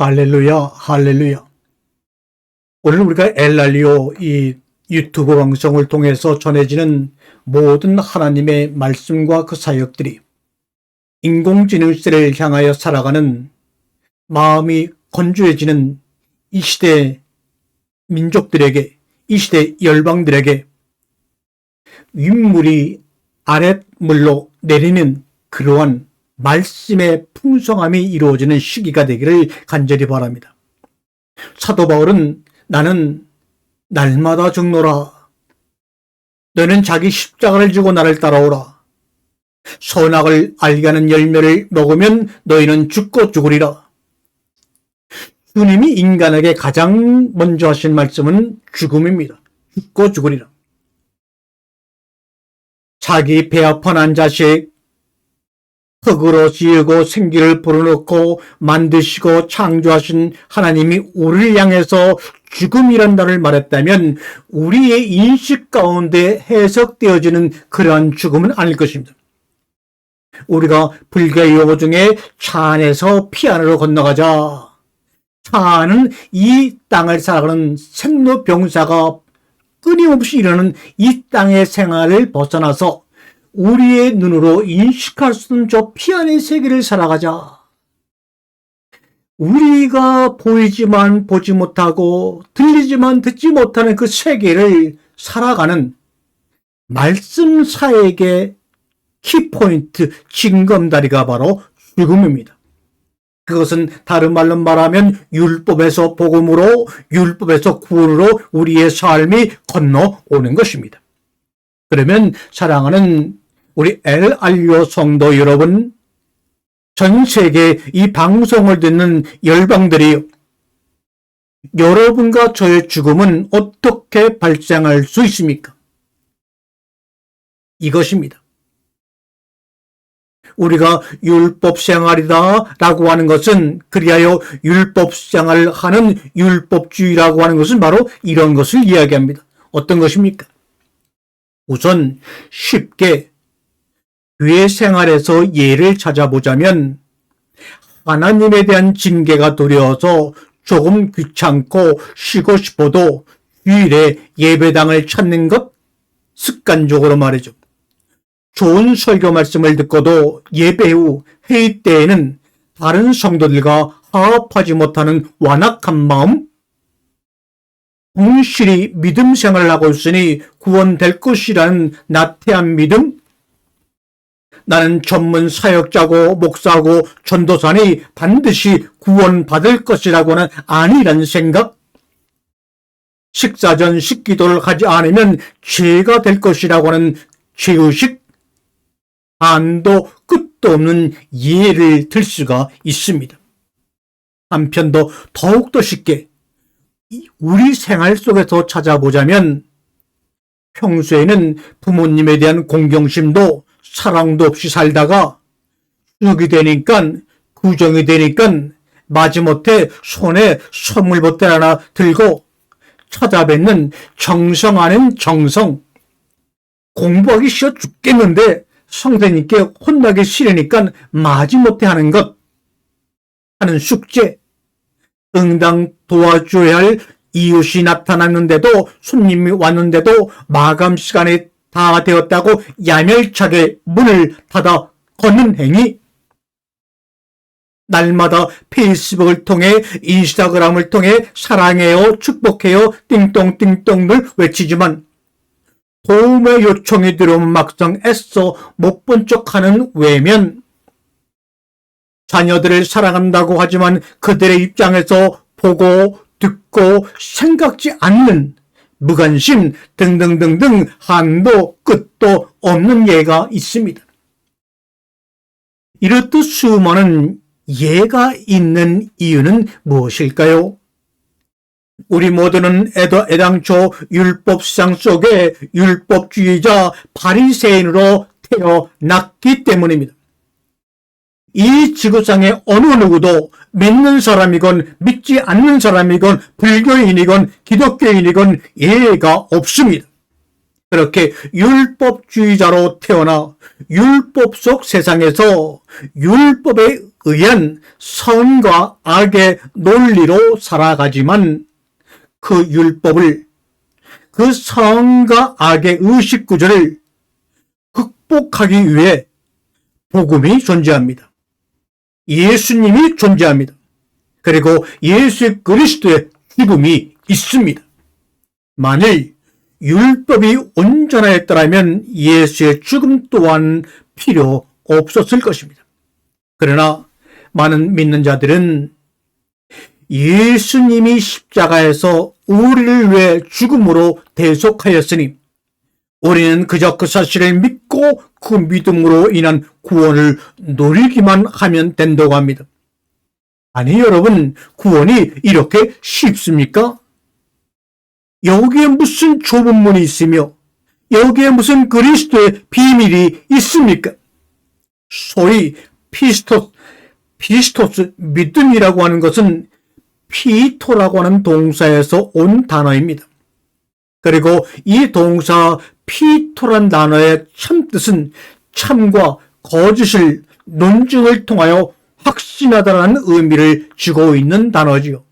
할렐루야, 할렐루야. 오늘 우리가 엘랄리오 이 유튜브 방송을 통해서 전해지는 모든 하나님의 말씀과 그 사역들이 인공지능 시대를 향하여 살아가는 마음이 건조해지는 이 시대 민족들에게, 이 시대 열방들에게 윗물이 아랫물로 내리는 그러한 말씀의 풍성함이 이루어지는 시기가 되기를 간절히 바랍니다. 사도 바울은 나는 날마다 죽노라. 너는 자기 십자가를 지고 나를 따라오라. 선악을 알게 하는 열매를 먹으면 너희는 죽고 죽으리라. 주님이 인간에게 가장 먼저 하신 말씀은 죽음입니다. 죽고 죽으리라. 자기 배아파 난 자식 흙으로 지으고 생기를 불어넣고 만드시고 창조하신 하나님이 우리를 향해서 죽음이란 단어를 말했다면 우리의 인식 가운데 해석되어지는 그러한 죽음은 아닐 것입니다. 우리가 불교 용어 중에 차 안에서 피 안으로 건너가자. 차 안은 이 땅을 살아가는 생로병사가 끊임없이 일어나는 이 땅의 생활을 벗어나서 우리의 눈으로 인식할 수 없는 저 피 안의 세계를 살아가자. 우리가 보이지만 보지 못하고 들리지만 듣지 못하는 그 세계를 살아가는 말씀 사역의 키포인트, 징검다리가 바로 죽음입니다. 그것은 다른 말로 말하면 율법에서 복음으로, 율법에서 구원으로 우리의 삶이 건너오는 것입니다. 그러면 사랑하는 우리 엘알리오 성도 여러분, 전 세계 이 방송을 듣는 열방들이 여러분과 저의 죽음은 어떻게 발생할 수 있습니까? 이것입니다. 우리가 율법 생활이다 라고 하는 것은, 그리하여 율법 생활을 하는 율법주의라고 하는 것은 바로 이런 것을 이야기합니다. 어떤 것입니까? 우선 쉽게 교회 생활에서 예를 찾아보자면 하나님에 대한 징계가 두려워서 조금 귀찮고 쉬고 싶어도 주일에 예배당을 찾는 것, 습관적으로 말이죠. 좋은 설교 말씀을 듣고도 예배 후 회의 때에는 다른 성도들과 화합하지 못하는 완악한 마음, 성실히 믿음 생활을 하고 있으니 구원될 것이라는 나태한 믿음, 나는 전문 사역자고 목사고 전도사니 반드시 구원받을 것이라고는 아니라는 생각, 식사 전 식기도를 하지 않으면 죄가 될 것이라고 하는 죄의식, 한도 끝도 없는 예를 들 수가 있습니다. 한편 더욱더 쉽게 우리 생활 속에서 찾아보자면 평소에는 부모님에 대한 공경심도 사랑도 없이 살다가 죽이 되니까, 구정이 되니까 마지못해 손에 선물 보따 하나 들고 찾아뵙는 정성 아닌 정성, 공부하기 싫어 죽겠는데 선생님께 혼나기 싫으니까 마지못해 하는 것, 하는 숙제, 응당 도와줘야 할 이웃이 나타났는데도, 손님이 왔는데도 마감 시간이 다 되었다고 야멸차게 문을 닫아 걷는 행위, 날마다 페이스북을 통해, 인스타그램을 통해 사랑해요, 축복해요, 띵똥띵똥을 외치지만 도움의 요청이 들어오면 막상 애써 못 본 척하는 외면, 자녀들을 사랑한다고 하지만 그들의 입장에서 보고 듣고 생각지 않는 무관심 등등등등 한도 끝도 없는 예가 있습니다. 이렇듯 수많은 예가 있는 이유는 무엇일까요? 우리 모두는 애당초 율법상 속에 율법주의자 바리새인으로 태어났기 때문입니다. 이 지구상의 어느 누구도 믿는 사람이건 믿지 않는 사람이건 불교인이건 기독교인이건 예가 없습니다. 그렇게 율법주의자로 태어나 율법 속 세상에서 율법에 의한 선과 악의 논리로 살아가지만 그 율법을, 그 선과 악의 의식구조를 극복하기 위해 복음이 존재합니다. 예수님이 존재합니다. 그리고 예수 그리스도의 죽음이 있습니다. 만일 율법이 온전하였더라면 예수의 죽음 또한 필요 없었을 것입니다. 그러나 많은 믿는 자들은 예수님이 십자가에서 우리를 위해 죽음으로 대속하였으니 우리는 그저 그 사실을 믿고 그 믿음으로 인한 구원을 누리기만 하면 된다고 합니다. 아니 여러분, 구원이 이렇게 쉽습니까? 여기에 무슨 좁은 문이 있으며 여기에 무슨 그리스도의 비밀이 있습니까? 소위 피스토스 믿음이라고 하는 것은 피토라고 하는 동사에서 온 단어입니다. 그리고 이 동사 피토란 단어의 참뜻은 참과 거짓을 논증을 통하여 확신하다라는 의미를 지고 있는 단어지요.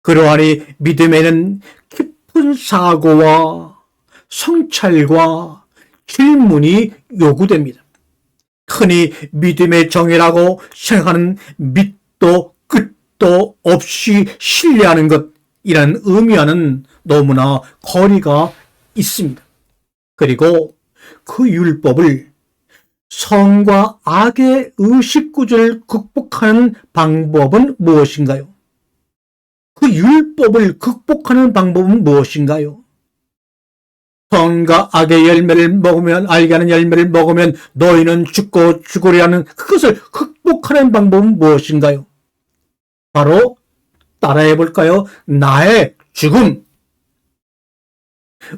그러하니 믿음에는 깊은 사고와 성찰과 질문이 요구됩니다. 흔히 믿음의 정의라고 생각하는 밑도 끝도 없이 신뢰하는 것이라는 의미와는 너무나 거리가 있습니다. 그리고 그 율법을 선과 악의 의식구조를 극복하는 방법은 무엇인가요? 그 율법을 극복하는 방법은 무엇인가요? 선과 악의 열매를 먹으면, 알게 하는 열매를 먹으면 너희는 죽고 죽으리라는 그것을 극복하는 방법은 무엇인가요? 바로 따라해 볼까요? 나의 죽음.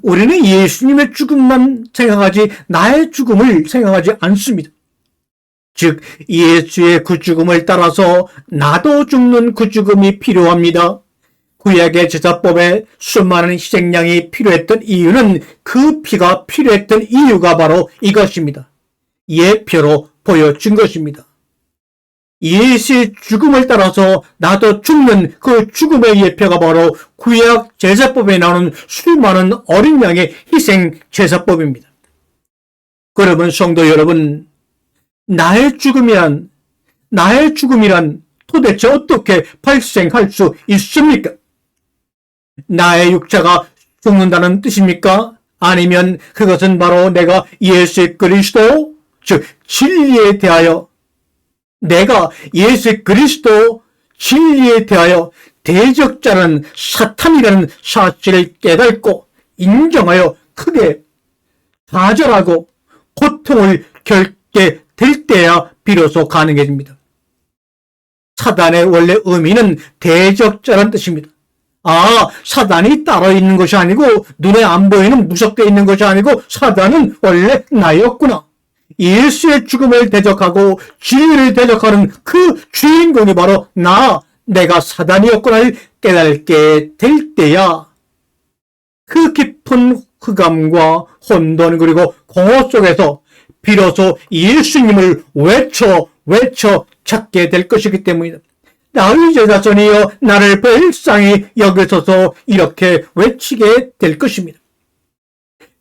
우리는 예수님의 죽음만 생각하지 나의 죽음을 생각하지 않습니다. 즉 예수의 그 죽음을 따라서 나도 죽는 그 죽음이 필요합니다. 구약의 제사법에 수많은 희생양이 필요했던 이유는 그 피가 필요했던 이유가 바로 이것입니다. 예표로 보여준 것입니다. 예수의 죽음을 따라서 나도 죽는 그 죽음의 예표가 바로 구약 제사법에 나오는 수많은 어린 양의 희생 제사법입니다. 그러면 성도 여러분, 나의 죽음이란 도대체 어떻게 발생할 수 있습니까? 나의 육체가 죽는다는 뜻입니까? 아니면 그것은 바로 내가 예수 그리스도, 즉 진리에 대하여 내가 예수 그리스도 진리에 대하여 대적자는 사탄이라는 사실을 깨닫고 인정하여 크게 좌절하고 고통을 겪게 될 때야 비로소 가능해집니다. 사단의 원래 의미는 대적자라는 뜻입니다. 사단이 따로 있는 것이 아니고 눈에 안 보이는 무섭게 있는 것이 아니고 사단은 원래 나였구나. 예수의 죽음을 대적하고 진리를 대적하는 그 주인공이 바로 내가 사단이었구나를 깨닫게 될 때야 그 깊은 흑암과 혼돈 그리고 공허 속에서 비로소 예수님을 외쳐 찾게 될 것이기 때문이다. 나의 제자손이여 나를 불쌍히 여기소서 이렇게 외치게 될 것입니다.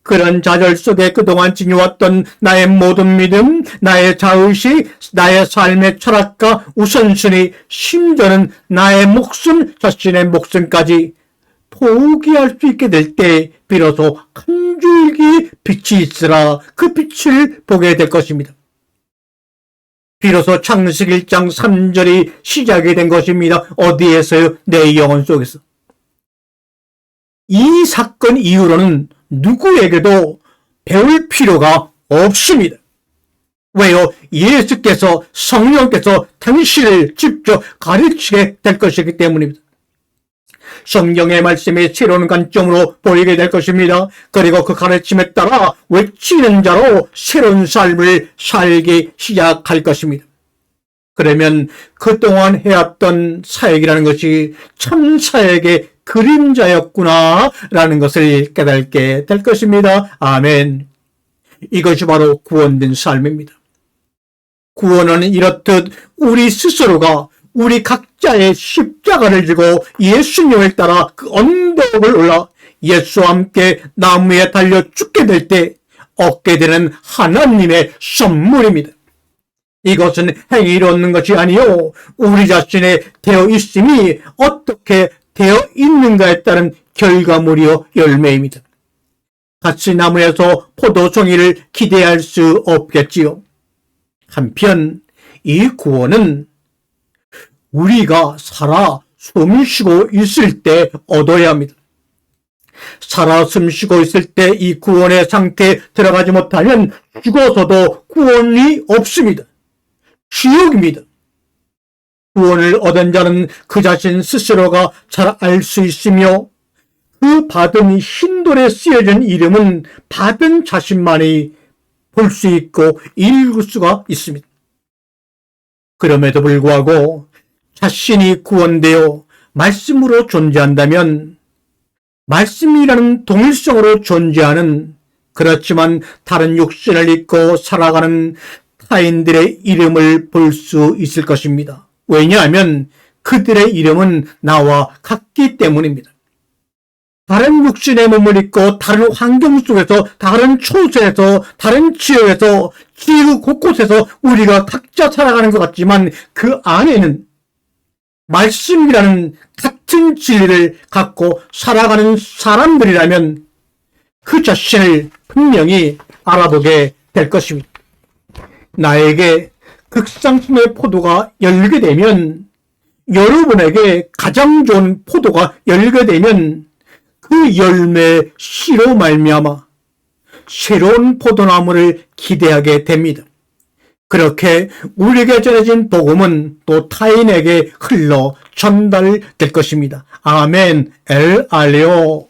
그런 좌절 속에 그동안 지녀왔던 나의 모든 믿음, 나의 자의식, 나의 삶의 철학과 우선순위, 심지어는 나의 목숨, 자신의 목숨까지 포기할 수 있게 될 때 비로소 한 줄기 빛이 있으라 그 빛을 보게 될 것입니다. 비로소 창세기 1장 3절이 시작이 된 것입니다. 어디에서요? 내 영혼 속에서. 이 사건 이후로는 누구에게도 배울 필요가 없습니다. 왜요? 예수께서 성령께서 당신을 직접 가르치게 될 것이기 때문입니다. 성경의 말씀이 새로운 관점으로 보이게 될 것입니다. 그리고 그 가르침에 따라 외치는 자로 새로운 삶을 살기 시작할 것입니다. 그러면 그동안 해왔던 사역이라는 것이 참 사역의 그림자였구나 라는 것을 깨닫게 될 것입니다. 아멘. 이것이 바로 구원된 삶입니다. 구원은 이렇듯 우리 스스로가 우리 각자의 십자가를 지고 예수님을 따라 그 언덕을 올라 예수와 함께 나무에 달려 죽게 될 때 얻게 되는 하나님의 선물입니다. 이것은 행위로 얻는 것이 아니요 우리 자신의 되어 있음이 어떻게 되어 있는가에 따른 결과물이요 열매입니다. 같이 나무에서 포도송이를 기대할 수 없겠지요. 한편 이 구원은 우리가 살아 숨쉬고 있을 때 얻어야 합니다. 살아 숨쉬고 있을 때 이 구원의 상태에 들어가지 못하면 죽어서도 구원이 없습니다. 지옥입니다. 구원을 얻은 자는 그 자신 스스로가 잘 알 수 있으며 그 받은 흰돌에 쓰여진 이름은 받은 자신만이 볼 수 있고 읽을 수가 있습니다. 그럼에도 불구하고 자신이 구원되어 말씀으로 존재한다면 말씀이라는 동일성으로 존재하는 그렇지만 다른 육신을 입고 살아가는 타인들의 이름을 볼 수 있을 것입니다. 왜냐하면 그들의 이름은 나와 같기 때문입니다. 다른 육신의 몸을 입고 다른 환경 속에서 다른 초소에서 다른 지역에서 지구 곳곳에서 우리가 각자 살아가는 것 같지만 그 안에는 말씀이라는 같은 진리를 갖고 살아가는 사람들이라면 그 자신을 분명히 알아보게 될 것입니다. 나에게 극상품의 포도가 열리게 되면 여러분에게 가장 좋은 포도가 열리게 되면 그 열매 씨로 말미암아 새로운 포도나무를 기대하게 됩니다. 그렇게 우리에게 전해진 복음은 또 타인에게 흘러 전달될 것입니다. 아멘. 엘 알레오.